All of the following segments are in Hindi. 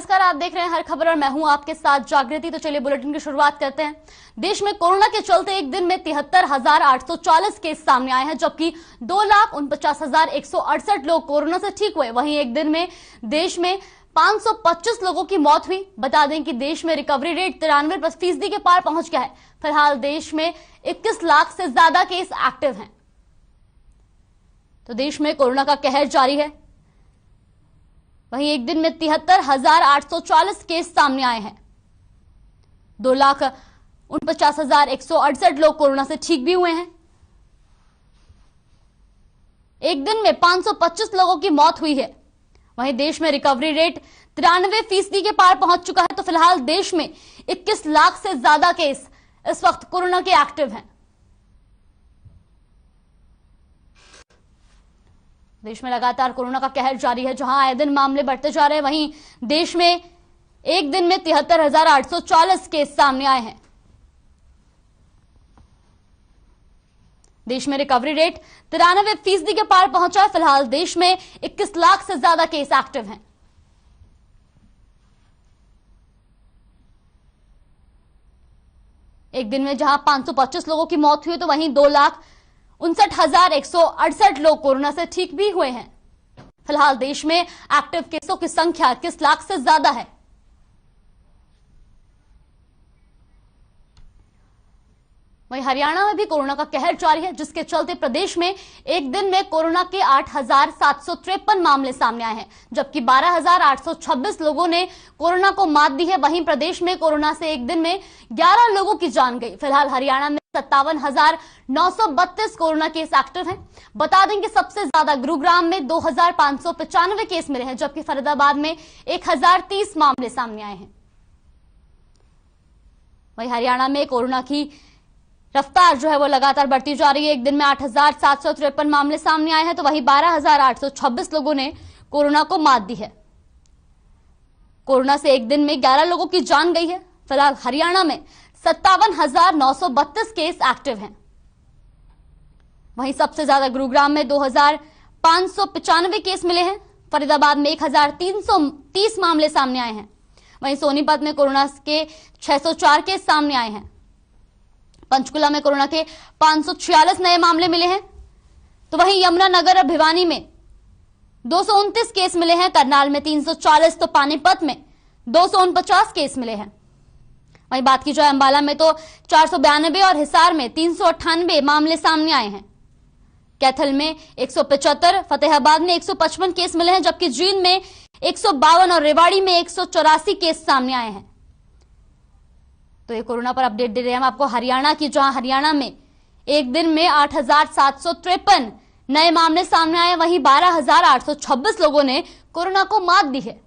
नमस्कार, आप देख रहे हैं हर खबर और मैं हूं आपके साथ जागृति। तो चलिए बुलेटिन की शुरुआत करते हैं। देश में कोरोना के चलते एक दिन में 73,840 केस सामने आए हैं, जबकि 2,49,168 लोग कोरोना से ठीक हुए। वहीं एक दिन में देश में 525 लोगों की मौत हुई। बता दें कि देश में रिकवरी रेट 93% के पार पहुंच गया है। फिलहाल देश में 21 लाख से ज्यादा केस एक्टिव हैं। तो देश में कोरोना का कहर जारी है। वहीं एक दिन में 73,840 केस सामने आए हैं। 2,49,168 लोग कोरोना से ठीक भी हुए हैं। एक दिन में 525 लोगों की मौत हुई है। वहीं देश में रिकवरी रेट 93% के पार पहुंच चुका है। तो फिलहाल देश में 21 लाख से ज्यादा केस इस वक्त कोरोना के एक्टिव हैं। देश में लगातार कोरोना का कहर जारी है, जहां आए दिन मामले बढ़ते जा रहे हैं। वहीं देश में एक दिन में 73,840 केस सामने आए हैं। देश में रिकवरी रेट 93% के पार पहुंचा है। फिलहाल देश में 21 लाख से ज्यादा केस एक्टिव हैं। एक दिन में जहां 525 लोगों की मौत हुई, तो वहीं 2,59,168 लोग कोरोना से ठीक भी हुए हैं। फिलहाल देश में एक्टिव केसों की संख्या 21 लाख से ज्यादा है। वहीं हरियाणा में भी कोरोना का कहर जारी है, जिसके चलते प्रदेश में एक दिन में कोरोना के 8,753 मामले सामने आए हैं, जबकि 12,826 लोगों ने कोरोना को मात दी है। वहीं प्रदेश में कोरोना से एक दिन में 11 लोगों की जान गई। फिलहाल हरियाणा में 57,932 कोरोना केस एक्टिव हैं। बता दें कि सबसे ज्यादा गुरुग्राम में 2,595 केस मिले हैं, जबकि फरीदाबाद में 1,030 मामले सामने आए हैं। वहीं हरियाणा में कोरोना की रफ्तार जो है वो लगातार बढ़ती जा रही है। एक दिन में 8,753 मामले सामने आए हैं, तो वहीं 12,826 लोगों ने कोरोना को मात दी है। कोरोना से एक दिन में 11 लोगों की जान गई है। फिलहाल हरियाणा में 57,932 केस एक्टिव हैं। वहीं सबसे ज्यादा गुरुग्राम में 2,595 केस मिले हैं। फरीदाबाद में 1,330 मामले सामने आए हैं। वहीं सोनीपत में कोरोना के 604 केस सामने आए हैं। पंचकुला में कोरोना के 546 नए मामले मिले हैं। तो वहीं यमुनानगर और भिवानी में 229 केस मिले हैं। करनाल में 340, तो पानीपत में 249 केस मिले हैं। वहीं बात की जाए अंबाला में तो 492 और हिसार में 398 मामले सामने आए हैं। कैथल में 175, फतेहाबाद में 155 केस मिले हैं, जबकि जींद में 152 और रेवाड़ी में 184 केस सामने आए हैं। तो ये कोरोना पर अपडेट दे रहे हैं हम आपको हरियाणा की, जहां हरियाणा में एक दिन में 8,753 नए मामले सामने आए। वहीं 12,826 लोगों ने कोरोना को मात दी है।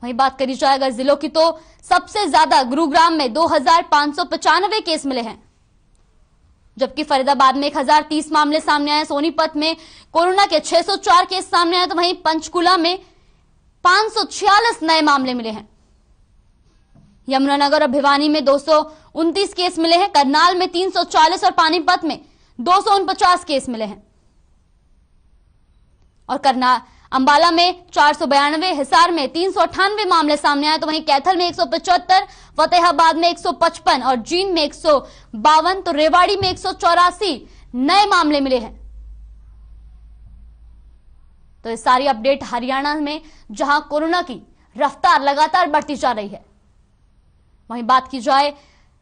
वहीं बात करी जाए अगर जिलों की, तो सबसे ज्यादा गुरुग्राम में 2,595 केस मिले हैं, जबकि फरीदाबाद में 1,030 मामले सामने आए। सोनीपत में कोरोना के 604 केस सामने आए। तो वहीं पंचकुला में 546 नए मामले मिले हैं। यमुनानगर और भिवानी में 229 केस मिले हैं। करनाल में 340 और पानीपत में 249 केस मिले हैं। और अंबाला में 492, हिसार में 398 मामले सामने आए। तो वहीं कैथल में 175, फतेहाबाद में 155 और जींद में 152, तो रेवाड़ी में 184 नए मामले मिले हैं। तो ये सारी अपडेट हरियाणा में, जहां कोरोना की रफ्तार लगातार बढ़ती जा रही है। वहीं बात की जाए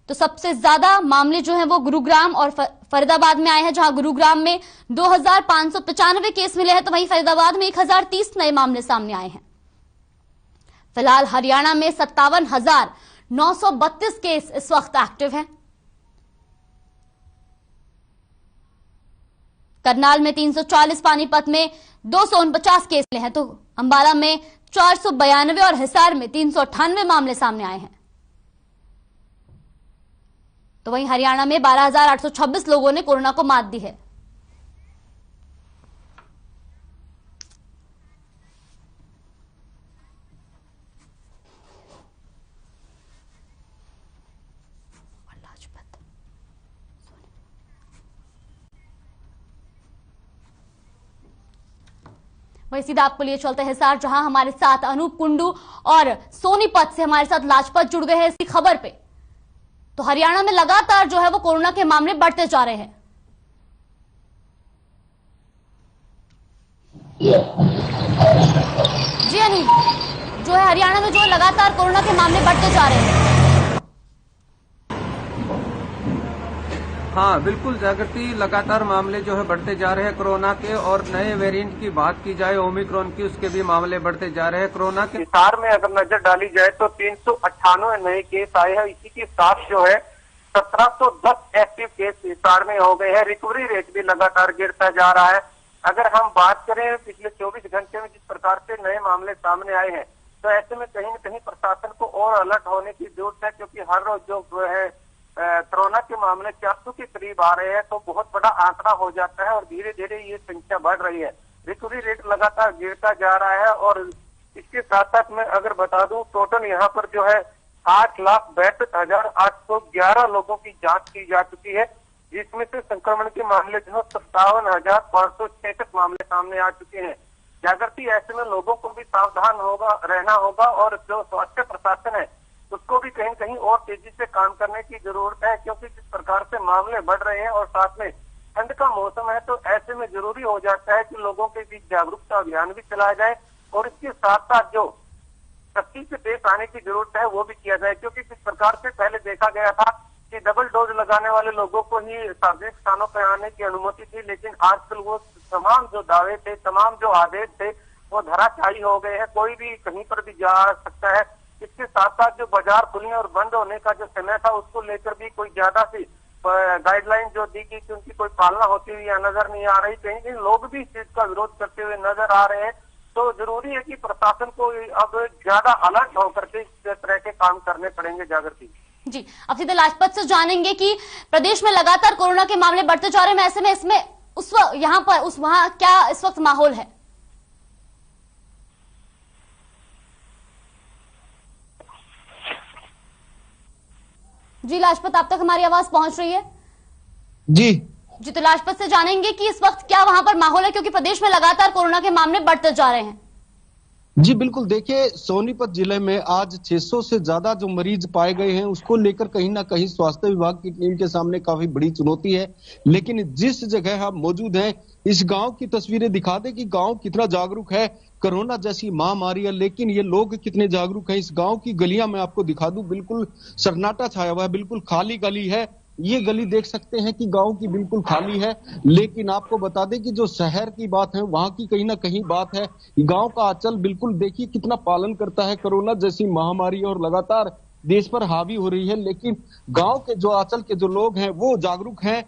तो सबसे ज्यादा मामले जो हैं वो गुरुग्राम और फरीदाबाद में आए हैं, जहां गुरुग्राम में 2,595 केस मिले हैं। तो वहीं फरीदाबाद में 1,030 नए मामले सामने आए हैं। फिलहाल हरियाणा में 57,932 केस इस वक्त एक्टिव हैं। करनाल में 340, पानीपत में 249 केस मिले हैं। तो अंबाला में 492 और हिसार में 398 मामले सामने आए हैं। तो वहीं हरियाणा में 12,826 लोगों ने कोरोना को मात दी है। वही सीधा आपको लिए चलते हिसार, जहां हमारे साथ अनूप कुंडू और सोनीपत से हमारे साथ लाजपत जुड़ गए हैं इसी खबर पे। तो हरियाणा में लगातार जो है वो कोरोना के मामले बढ़ते जा रहे हैं। जी अनूप, जो है हरियाणा में जो है लगातार कोरोना के मामले बढ़ते जा रहे हैं। हाँ बिल्कुल जागृति, लगातार मामले जो है बढ़ते जा रहे हैं कोरोना के, और नए वेरिएंट की बात की जाए ओमिक्रॉन की, उसके भी मामले बढ़ते जा रहे हैं कोरोना के। हिसार में अगर नजर डाली जाए तो 398 नए केस आए हैं। इसी के साथ जो है 1710 एक्टिव केस हिसार में हो गए हैं। रिकवरी रेट भी लगातार गिरता जा रहा है। अगर हम बात करें पिछले 24 घंटे में जिस प्रकार से नए मामले सामने आए हैं, तो ऐसे में कहीं न कहीं प्रशासन को और अलर्ट होने की जरूरत है, क्योंकि हर रोज जो है कोरोना के मामले 400 के करीब आ रहे हैं, तो बहुत बड़ा आंकड़ा हो जाता है और धीरे धीरे ये संख्या बढ़ रही है। रिकवरी रेट लगातार गिरता जा रहा है। और इसके साथ साथ मैं अगर बता दूं, टोटल यहाँ पर जो है 8,62,811 लोगों की जांच की जा चुकी है, जिसमें से संक्रमण के मामले जो है 57,566 मामले सामने आ चुके हैं। जागृति, ऐसे में लोगों को भी सावधान रहना होगा और जो स्वास्थ्य प्रशासन है उसको भी कहीं कहीं और तेजी से काम करने की जरूरत है, क्योंकि जिस प्रकार से मामले बढ़ रहे हैं और साथ में ठंड का मौसम है, तो ऐसे में जरूरी हो जाता है कि लोगों के बीच जागरूकता अभियान भी चलाया जाए और इसके साथ साथ जो सख्ती से पेश आने की जरूरत है वो भी किया जाए। क्योंकि जिस प्रकार से पहले देखा गया था कि डबल डोज लगाने वाले लोगों को ही सार्वजनिक स्थानों पर आने की अनुमति थी, लेकिन आजकल वो तमाम जो दावे थे, तमाम जो आदेश थे, वो धराशायी हो गए हैं। कोई भी कहीं पर भी जा सकता है। इसके साथ साथ जो बाजार खुलने और बंद होने का जो समय था, उसको लेकर भी कोई ज्यादा सी गाइडलाइन जो दी गई थी उनकी कोई पालना होती हुई नजर नहीं आ रही। कहीं कहीं लोग भी इस चीज का विरोध करते हुए नजर आ रहे हैं। तो जरूरी है कि प्रशासन को अब ज्यादा अलर्ट होकर के इस तरह के काम करने पड़ेंगे। जागृति जी, अब सीधे लाजपत से जानेंगे कि प्रदेश में लगातार कोरोना के मामले बढ़ते जा रहे हैं, ऐसे में इसमें उस वक्त यहाँ पर वहां क्या इस वक्त माहौल है? जी लाजपत, आप तक हमारी आवाज पहुंच रही है? जी, तो लाजपत से जानेंगे कि इस वक्त क्या वहां पर माहौल है, क्योंकि प्रदेश में लगातार कोरोना के मामले बढ़ते जा रहे हैं। जी बिल्कुल, देखिए सोनीपत जिले में आज 600 से ज्यादा जो मरीज पाए गए हैं, उसको लेकर कहीं ना कहीं स्वास्थ्य विभाग की टीम के सामने काफी बड़ी चुनौती है। लेकिन जिस जगह हम मौजूद हैं, इस गांव की तस्वीरें दिखा दे कि गांव कितना जागरूक है। कोरोना जैसी महामारी है, लेकिन ये लोग कितने जागरूक हैं। इस गांव की गलियां मैं आपको दिखा दूं, बिल्कुल सन्नाटा छाया हुआ है, बिल्कुल खाली गली है। ये गली देख सकते हैं कि गांव की बिल्कुल खाली है। लेकिन आपको बता दें कि जो शहर की बात है, वहां की कहीं ना कहीं बात है। गांव का आंचल बिल्कुल देखिए कितना पालन करता है कोरोना जैसी महामारी और लगातार देश पर हावी हो रही है। लेकिन गांव के जो आंचल के जो लोग हैं वो जागरूक हैं,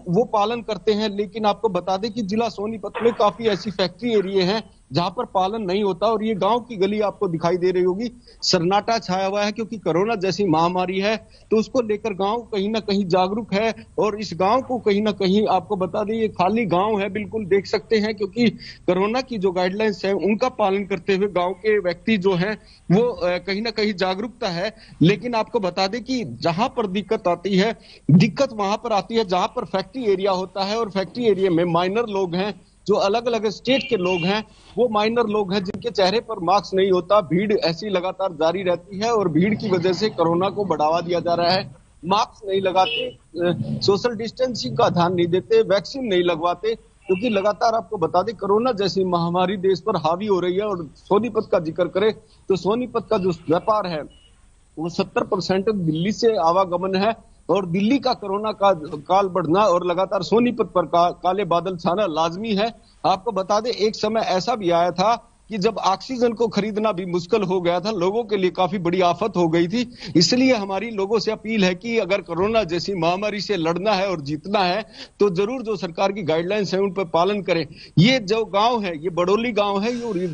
वो पालन करते हैं। लेकिन आपको बता दें कि जिला सोनीपत में काफी ऐसी फैक्ट्री एरिया हैं जहां पर पालन नहीं होता। और ये गांव की गली आपको दिखाई दे रही होगी, सन्नाटा छाया हुआ है, क्योंकि कोरोना जैसी महामारी है, तो उसको लेकर गांव कहीं ना कहीं जागरूक है। और इस गांव को कहीं ना कहीं आपको बता दें, ये खाली गांव है, बिल्कुल देख सकते हैं, क्योंकि कोरोना की जो गाइडलाइंस है उनका पालन करते हुए गांव के व्यक्ति जो हैं वो कहीं ना कहीं जागरूकता है। लेकिन आपको बता दें कि जहां पर दिक्कत आती है, दिक्कत वहां पर आती है जहां पर फैक्ट्री एरिया होता है। और फैक्ट्री एरिया में माइनर लोग हैं, जो अलग अलग स्टेट के लोग हैं, वो माइनर लोग हैं जिनके चेहरे पर मास्क नहीं होता। भीड़ ऐसी लगातार जारी रहती है और भीड़ की वजह से कोरोना को बढ़ावा दिया जा रहा है। मास्क नहीं लगाते, सोशल डिस्टेंसिंग का ध्यान नहीं देते, वैक्सीन नहीं लगवाते, क्योंकि लगातार आपको बता दें कोरोना जैसी महामारी देश पर हावी हो रही है। और सोनीपत का जिक्र करें तो सोनीपत का जो व्यापार है वो 70% दिल्ली से आवागमन है। और दिल्ली का कोरोना का काल बढ़ना और लगातार सोनीपत पर काले बादल छाना लाजमी है। आपको बता दें एक समय ऐसा भी आया था कि जब ऑक्सीजन को खरीदना भी मुश्किल हो गया था, लोगों के लिए काफी बड़ी आफत हो गई थी। इसलिए हमारी लोगों से अपील है कि अगर कोरोना जैसी महामारी से लड़ना है और जीतना है तो जरूर जो सरकार की गाइडलाइंस है उन पर पालन करें। ये जो गांव है, ये बड़ोली गांव है, ये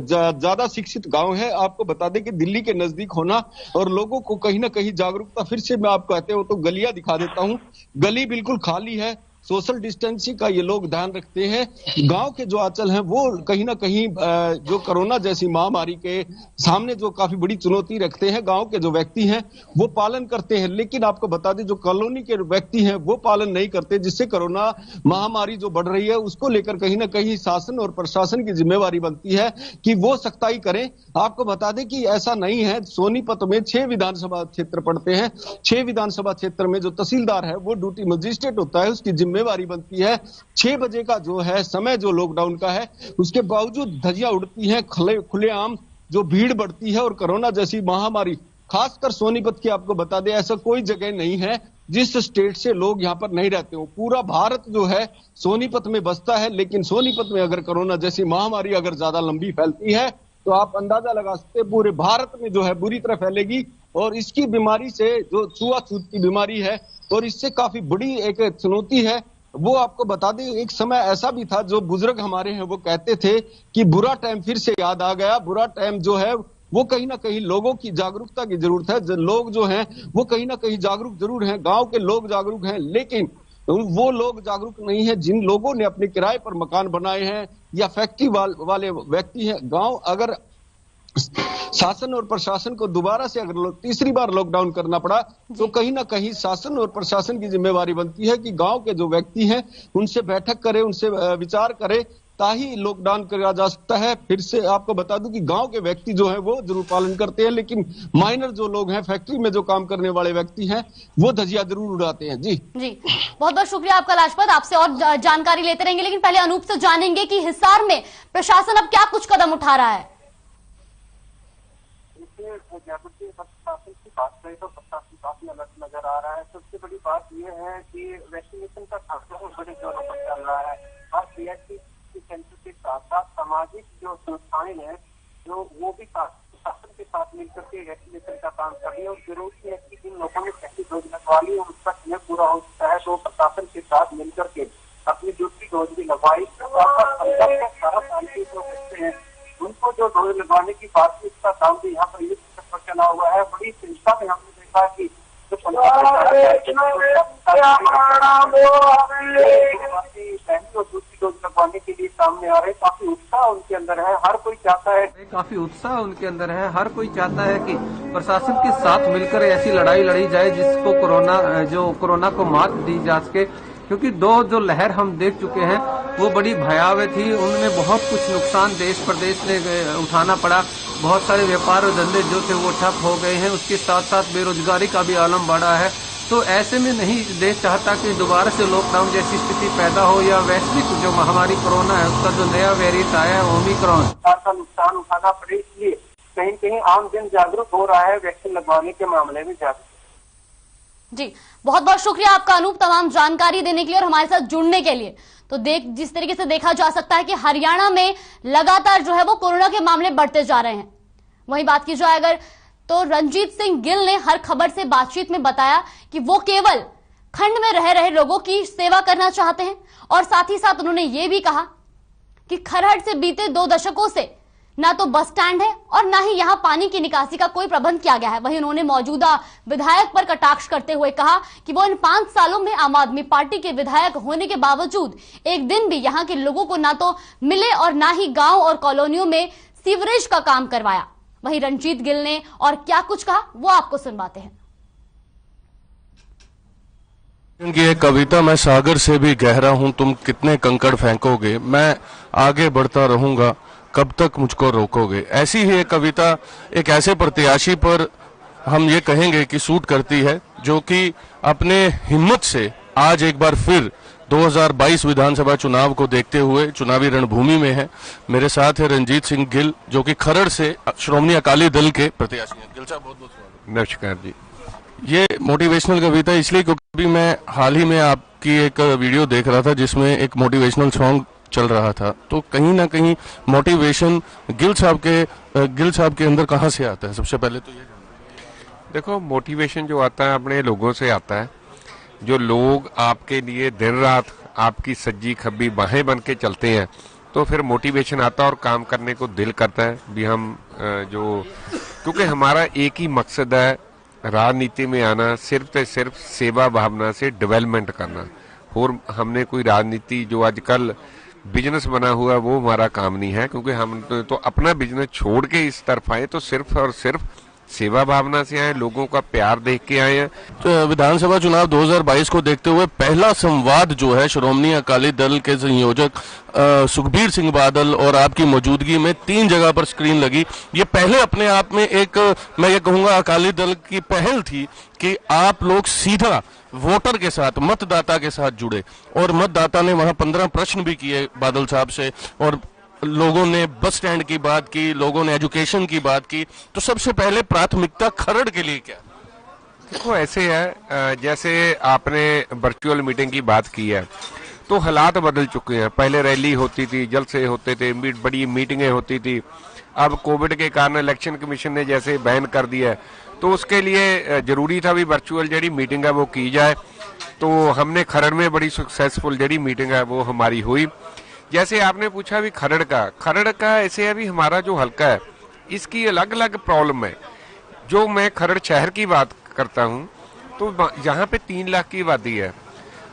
ज्यादा शिक्षित गांव है। आपको बता दें कि दिल्ली के नजदीक होना और लोगों को कहीं ना कहीं जागरूकता, फिर से मैं आपको कहते हो तो गलियां दिखा देता हूं, गली बिल्कुल खाली है, सोशल डिस्टेंसिंग का ये लोग ध्यान रखते हैं। गांव के जो आंचल हैं वो कहीं ना कहीं जो कोरोना जैसी महामारी के सामने जो काफी बड़ी चुनौती रखते हैं, गांव के जो व्यक्ति हैं वो पालन करते हैं। लेकिन आपको बता दें जो कॉलोनी के व्यक्ति हैं वो पालन नहीं करते, जिससे कोरोना महामारी जो बढ़ रही है उसको लेकर कहीं ना कहीं शासन और प्रशासन की जिम्मेवारी बनती है कि वो सख्ताई करें। आपको बता दें कि ऐसा नहीं है, सोनीपत में 6 विधानसभा क्षेत्र पड़ते हैं। 6 विधानसभा क्षेत्र में जो तहसीलदार है वो ड्यूटी मजिस्ट्रेट होता है, उसकी जिम्मेवारी बनती है। 6 बजे का जो है समय जो लॉकडाउन का है, उसके बावजूद धज्जियां उड़ती हैं, खुलेआम जो भीड़ बढ़ती है। और कोरोना जैसी महामारी खासकर सोनीपत की आपको बता दें ऐसा कोई जगह नहीं है जिस स्टेट से लोग यहाँ पर नहीं रहते हो। पूरा भारत जो है सोनीपत में बसता है, लेकिन सोनीपत में अगर कोरोना जैसी महामारी अगर ज्यादा लंबी फैलती है तो आप अंदाजा लगा सकते हैं पूरे भारत में जो है बुरी तरह फैलेगी। और इसकी बीमारी से जो छुआछूत की बीमारी है और इससे काफी बड़ी एक चुनौती है। वो आपको बता दें एक समय ऐसा भी था, जो बुजुर्ग हमारे हैं वो कहते थे कि बुरा टाइम फिर से याद आ गया। बुरा टाइम जो है वो कहीं ना कहीं लोगों की जागरूकता की जरूरत है। लोग जो हैं वो कहीं ना कहीं जागरूक जरूर हैं, गांव के लोग जागरूक हैं, लेकिन वो लोग जागरूक नहीं है जिन लोगों ने अपने किराए पर मकान बनाए हैं या फैक्ट्री वाले व्यक्ति हैं। गांव अगर शासन और प्रशासन को दोबारा से अगर तीसरी बार लॉकडाउन करना पड़ा तो कहीं ना कहीं शासन और प्रशासन की जिम्मेवारी बनती है कि गांव के जो व्यक्ति हैं उनसे बैठक करे, उनसे विचार करे, ताही लॉकडाउन किया जा सकता है। फिर से आपको बता दूं कि गांव के व्यक्ति जो है वो जरूर पालन करते हैं, लेकिन माइनर जो लोग हैं, फैक्ट्री में जो काम करने वाले व्यक्ति हैं, वो धजिया जरूर उड़ाते हैं। जी बहुत बहुत शुक्रिया आपका लाजपत, आपसे और जानकारी लेते रहेंगे। लेकिन पहले अनूप से जानेंगे कि हिसार में प्रशासन अब क्या कुछ कदम उठा रहा है। प्रशासन की बात करें तो प्रशासन काफी अलग नजर आ रहा है। सबसे बड़ी बात यह है कि वैक्सीनेशन का कार्यक्रम बड़े जोरों पर चल रहा है। और पीएचसी सेंटर के साथ साथ सामाजिक जो संस्थाएं हैं जो वो भी प्रशासन के साथ मिलकर के वैक्सीनेशन का काम कर रही है। और जरूरी है कि जिन लोगों ने पहली डोज लगवा ली और उसका समय पूरा हो चुका है तो प्रशासन के साथ मिलकर के अपनी दूसरी डोज भी लगवाई। उनको जो डोज लगवाने की बात है उसका काम भी यहाँ पर युद्ध पर चला हुआ है। बड़ी चिंता में हमने देखा कि जो दूसरी डोज लगवाने के लिए सामने आ रहे, काफी उत्साह उनके अंदर है। हर कोई चाहता है, काफी उत्साह उनके अंदर है, हर कोई चाहता है कि प्रशासन के साथ मिलकर ऐसी लड़ाई लड़ी जाए जिसको कोरोना को मात दी जा सके। क्योंकि 2 जो लहर हम देख चुके हैं वो बड़ी भयावह थी, उनमें बहुत कुछ नुकसान देश प्रदेश ने उठाना पड़ा। बहुत सारे व्यापार और धंधे जो थे वो ठप हो गए हैं, उसके साथ साथ बेरोजगारी का भी आलम बढ़ा है। तो ऐसे में नहीं देश चाहता कि दोबारा से लॉकडाउन जैसी स्थिति पैदा हो या वैश्विक जो महामारी कोरोना है उसका जो नया वेरिएंट आया है ओमिक्रॉन का नुकसान उठाना पड़े। इसलिए कहीं कहीं आम जन जागरूक हो रहा है वैक्सीन लगवाने के मामले में जागरूक। जी बहुत बहुत शुक्रिया आपका अनूप, तमाम जानकारी देने के लिए और हमारे साथ जुड़ने के लिए। तो जिस तरीके से देखा जा सकता है कि हरियाणा में लगातार जो है वो कोरोना के मामले बढ़ते जा रहे हैं। वहीं बात की जाए अगर तो रणजीत सिंह गिल ने हर खबर से बातचीत में बताया कि वो केवल खंड में रह रहे लोगों की सेवा करना चाहते हैं। और साथ ही साथ उन्होंने ये भी कहा कि खरहट से बीते 2 दशकों से ना तो बस स्टैंड है और ना ही यहां पानी की निकासी का कोई प्रबंध किया गया है। वहीं उन्होंने मौजूदा विधायक पर कटाक्ष करते हुए कहा कि वो इन 5 सालों में आम आदमी पार्टी के विधायक होने के बावजूद एक दिन भी यहां के लोगों को ना तो मिले और ना ही गांव और कॉलोनियों में सीवरेज का काम करवाया। वहीं रणजीत गिल ने और क्या कुछ कहा वो आपको सुनवाते हैं। ये कविता, मैं सागर से भी गहरा हूं, तुम कितने कंकड़ फेंकोगे, मैं आगे बढ़ता रहूंगा, कब तक मुझको रोकोगे। ऐसी ही एक कविता एक ऐसे प्रत्याशी पर हम ये कहेंगे कि सूट करती है जो कि अपने हिम्मत से आज एक बार फिर 2022 विधानसभा चुनाव को देखते हुए चुनावी रणभूमि में है। मेरे साथ है रणजीत सिंह गिल जो कि खरड़ से श्रोमणी अकाली दल के प्रत्याशी हैं। गिल साहब बहुत बहुत स्वागत। नमस्कार जी। ये मोटिवेशनल कविता इसलिए क्योंकि अभी मैं हाल ही में आपकी एक वीडियो देख रहा था जिसमें एक मोटिवेशनल सॉन्ग चल रहा था, तो कहीं ना कहीं मोटिवेशन गिल साहब के अंदर कहाँ से आता है? सबसे पहले तो ये देखो, मोटिवेशन जो आता है अपने लोगों से आता है। जो लोग आपके लिए दिन रात आपकी सज्जी खब्बी बाहें बन के चलते हैं तो फिर मोटिवेशन आता है और काम करने को दिल करता है भी हम क्योंकि हमारा एक ही मकसद है राजनीति में आना, सिर्फ सेवा भावना से डेवलपमेंट करना। और हमने कोई राजनीति जो आजकल बिजनेस बना हुआ वो हमारा काम नहीं है, क्योंकि हम तो अपना बिजनेस छोड़ के इस तरफ आए तो सिर्फ और सिर्फ सेवा भावना से आए, लोगों का प्यार देख के आए हैं। तो विधानसभा चुनाव 2022 को देखते हुए पहला संवाद जो है श्रोमणी अकाली दल के संयोजक सुखबीर सिंह बादल और आपकी मौजूदगी में 3 जगह पर स्क्रीन लगी। ये पहले अपने आप में एक, मैं ये कहूंगा, अकाली दल की पहल थी कि आप लोग सीधा वोटर के साथ, मतदाता के साथ जुड़े, और मतदाता ने वहां 15 प्रश्न भी किए बादल साहब से, और लोगों ने बस स्टैंड की बात की, लोगों ने एजुकेशन की बात की। तो सबसे पहले प्राथमिकता खरड़ के लिए क्या? देखो, ऐसे है, जैसे आपने वर्चुअल मीटिंग की बात की है, तो हालात बदल चुके हैं। पहले रैली होती थी, जलसे होते थे, बड़ी मीटिंगें होती थी। अब कोविड के कारण इलेक्शन कमीशन ने जैसे बैन कर दिया है, तो उसके लिए जरूरी था भी वर्चुअल जड़ी मीटिंग है वो की जाए। तो हमने खरड़ में बड़ी सक्सेसफुल जड़ी मीटिंग है वो हमारी हुई। जैसे आपने पूछा भी खरड़ का ऐसे है भी हमारा जो हल्का है इसकी अलग अलग प्रॉब्लम है। जो मैं खरड़ शहर की बात करता हूँ तो यहाँ पे 3 लाख की आबादी है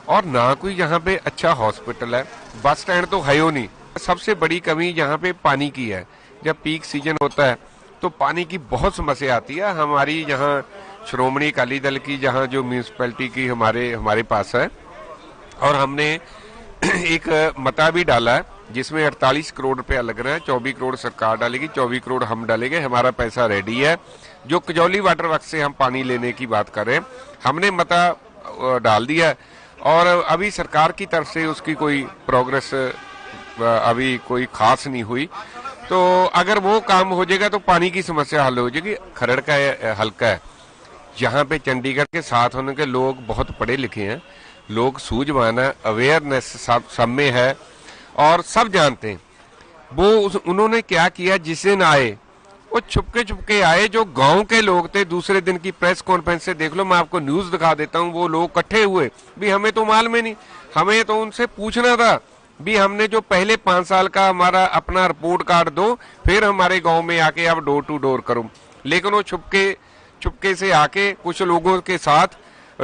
और ना कोई यहाँ पे अच्छा हॉस्पिटल है, बस स्टैंड तो है ही नहीं। सबसे बड़ी कमी यहाँ पे पानी की है। जब पीक सीजन होता है तो पानी की बहुत समस्या आती है। हमारी यहाँ श्रोमणी अकाली दल की जहाँ जो म्यूनिसिपैलिटी की हमारे पास है, और हमने एक मता भी डाला है जिसमें 48 करोड़ रुपया लग रहा है। 24 करोड़ सरकार डालेगी, 24 करोड़ हम डालेंगे। हमारा पैसा रेडी है। जो कजौली वाटर वर्क से हम पानी लेने की बात कर रहे हैं, हमने मता डाल दिया है और अभी सरकार की तरफ से उसकी कोई प्रोग्रेस अभी कोई खास नहीं हुई। तो अगर वो काम हो जाएगा तो पानी की समस्या हल हो जाएगी। खरड़ का हल्का है, यहाँ पे चंडीगढ़ के साथ होने के लोग बहुत पढ़े लिखे हैं, लोग सूझवान है, अवेयरनेस सब में है और सब जानते हैं। वो उन्होंने क्या किया, जिस दिन आए वो छुपके आए। जो गांव के लोग थे, दूसरे दिन की प्रेस कॉन्फ्रेंस से देख लो, मैं आपको न्यूज दिखा देता हूं, वो लोग इकट्ठे हुए भी। हमें तो मालूम नहीं, हमें तो उनसे पूछना था भी हमने जो पहले 5 साल का हमारा अपना रिपोर्ट कार्ड दो, फिर हमारे गांव में आके आप डोर टू डोर करो। लेकिन वो चुपके से आके कुछ लोगों के साथ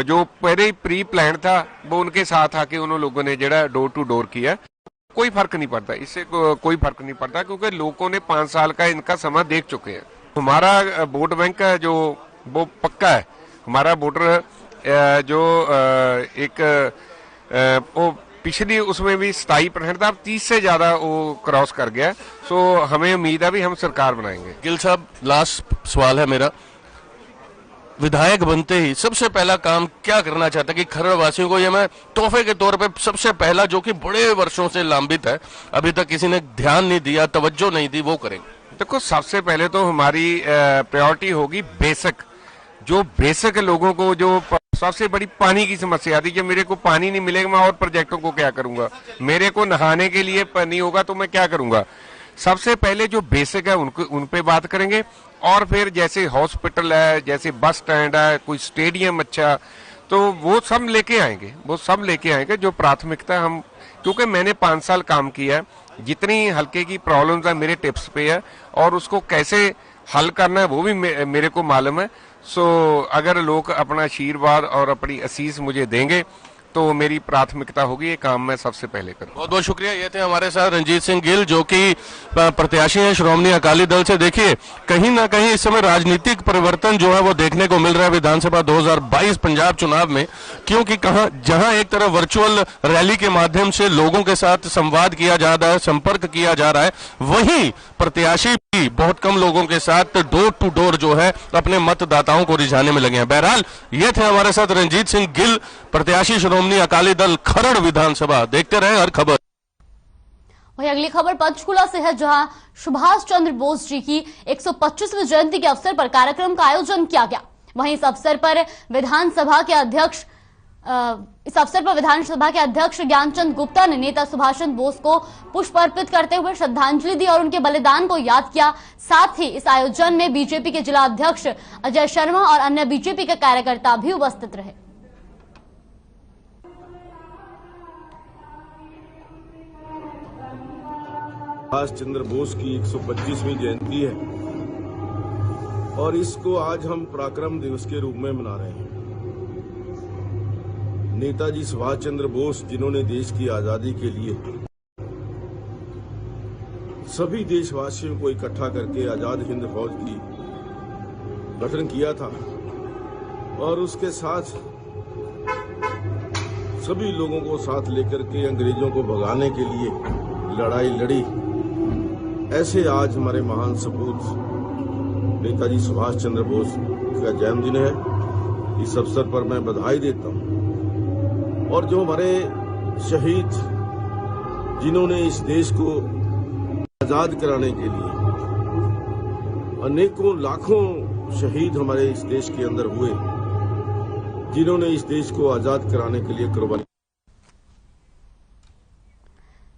जो पहले ही प्री प्लान था वो उनके साथ आके उन लोगों ने जरा डोर टू डोर किया। कोई फर्क नहीं पड़ता, इससे कोई फर्क नहीं पड़ता, क्योंकि लोगों ने 5 साल का इनका समय देख चुके हैं। हमारा वोट बैंक है जो वो पक्का है। हमारा वोटर जो वो पिछली उसमें भी 27% था, अब 30 से ज्यादा वो क्रॉस कर गया। सो हमें उम्मीद है भी हम सरकार बनाएंगे। गिल साहब, लास्ट सवाल है मेरा, विधायक बनते ही सबसे पहला काम क्या करना चाहता कि खरड़ वासियों को, ये मैं तोहफे के तौर पे सबसे पहला, जो कि बड़े वर्षों से लांबित है, अभी तक किसी ने ध्यान नहीं दिया, तवज्जो नहीं दी, वो करेंगे? देखो, सबसे पहले तो हमारी प्रायोरिटी होगी बेसिक, जो बेसिक लोगों को, जो सबसे बड़ी पानी की समस्या आती है। जब मेरे को पानी नहीं मिलेगा मैं और प्रोजेक्टों को क्या करूंगा? मेरे को नहाने के लिए पानी होगा तो मैं क्या करूंगा? सबसे पहले जो बेसिक है उन पे बात करेंगे, और फिर जैसे हॉस्पिटल है, जैसे बस स्टैंड है, कोई स्टेडियम अच्छा, तो वो सब लेके आएंगे। जो प्राथमिकता हम, क्योंकि मैंने 5 साल काम किया है, जितनी हल्के की प्रॉब्लम्स है मेरे टिप्स पे है, और उसको कैसे हल करना है वो भी मेरे को मालूम है। सो अगर लोग अपना आशीर्वाद और अपनी असीस मुझे देंगे तो मेरी प्राथमिकता होगी ये काम मैं सबसे पहले करूं। बहुत बहुत शुक्रिया। ये थे हमारे साथ रणजीत सिंह गिल, जो कि प्रत्याशी हैं श्रोमणी अकाली दल से। देखिए, कहीं ना कहीं इस समय राजनीतिक परिवर्तन जो है वो देखने को मिल रहा है विधानसभा 2022 पंजाब चुनाव में, क्योंकि जहां एक तरफ वर्चुअल रैली के माध्यम से लोगों के साथ संवाद किया जा रहा है, संपर्क किया जा रहा है, वहीं प्रत्याशी भी बहुत कम लोगों के साथ डोर टू डोर जो है अपने मतदाताओं को रिझाने में लगे हैं। बहरहाल, ये थे हमारे साथ रणजीत सिंह गिल, प्रत्याशी श्रोमणी अकाली दल खरड़ विधानसभा। देखते रहे हर खबर। वहीं अगली खबर पंचकुला से है, जहां सुभाष चंद्र बोस जी की 125वीं जयंती के अवसर पर कार्यक्रम का आयोजन किया गया। वहीं इस अवसर पर विधानसभा के अध्यक्ष ज्ञानचंद गुप्ता ने नेता सुभाष चंद्र बोस को पुष्प अर्पित करते हुए श्रद्धांजलि दी और उनके बलिदान को याद किया। साथ ही इस आयोजन में बीजेपी के जिला अध्यक्ष अजय शर्मा और अन्य बीजेपी के कार्यकर्ता भी उपस्थित रहे। सुभाष चंद्र बोस की 125वीं जयंती है और इसको आज हम पराक्रम दिवस के रूप में मना रहे हैं। नेताजी सुभाष चंद्र बोस, जिन्होंने देश की आजादी के लिए सभी देशवासियों को इकट्ठा करके आजाद हिंद फौज की गठन किया था और उसके साथ सभी लोगों को साथ लेकर के अंग्रेजों को भगाने के लिए लड़ाई लड़ी। ऐसे आज हमारे महान सपूत नेताजी सुभाष चंद्र बोस का जन्मदिन है। इस अवसर पर मैं बधाई देता हूं और जो हमारे शहीद, जिन्होंने इस देश को आजाद कराने के लिए अनेकों लाखों शहीद हमारे इस देश के अंदर हुए, जिन्होंने इस देश को आजाद कराने के लिए कुर्बानी।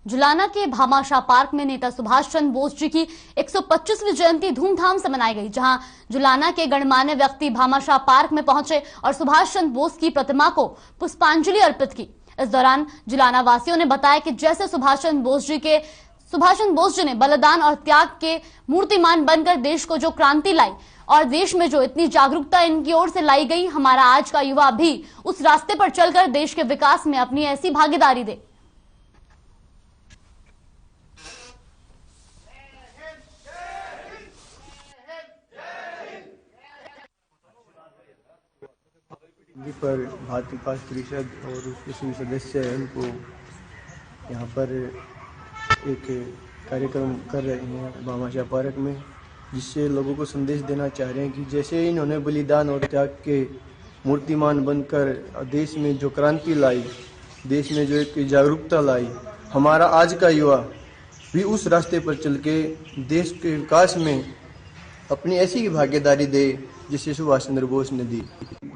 जुलाना के भामाशाह पार्क में नेता सुभाष चंद्र बोस जी की 125वीं जयंती धूमधाम से मनाई गई, जहां जुलाना के गणमान्य व्यक्ति भामाशाह पार्क में पहुंचे और सुभाष चंद्र बोस की प्रतिमा को पुष्पांजलि अर्पित की। इस दौरान जुलाना वासियों ने बताया कि जैसे सुभाष चंद्र बोस जी ने बलिदान और त्याग के मूर्तिमान बनकर देश को जो क्रांति लाई और देश में जो इतनी जागरूकता इनकी ओर से लाई गई, हमारा आज का युवा भी उस रास्ते पर चलकर देश के विकास में अपनी ऐसी भागीदारी दे। पर भारतीय विकास परिषद और उसके सभी सदस्य हैं, उनको यहाँ पर एक कार्यक्रम कर रहे हैं भामाशाह पार्क में, जिससे लोगों को संदेश देना चाह रहे हैं कि जैसे इन्होंने बलिदान और त्याग के मूर्तिमान बनकर देश में जो क्रांति लाई, देश में जो एक जागरूकता लाई, हमारा आज का युवा भी उस रास्ते पर चल के देश के विकास में अपनी ऐसी भागीदारी दे जिसे सुभाष चंद्र बोस ने दी।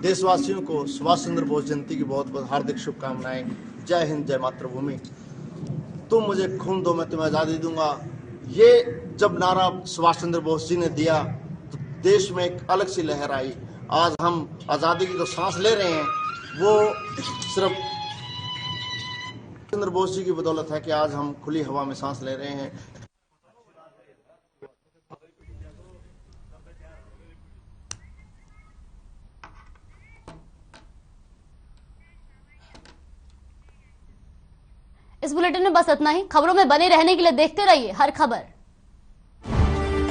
देशवासियों को सुभाष चंद्र बोस जयंती की बहुत बहुत हार्दिक शुभकामनाएं। जय हिंद, जय मातृभूमि। तुम मुझे खून दो, मैं तुम्हें आज़ादी दूंगा। ये जब नारा सुभाष चंद्र बोस जी ने दिया तो देश में एक अलग सी लहर आई। आज हम आज़ादी की जो सांस ले रहे हैं वो सिर्फ चंद्र बोस जी की बदौलत है कि आज हम खुली हवा में सांस ले रहे हैं। इस बुलेटिन में बस इतना ही। खबरों में बने रहने के लिए देखते रहिए हर खबर।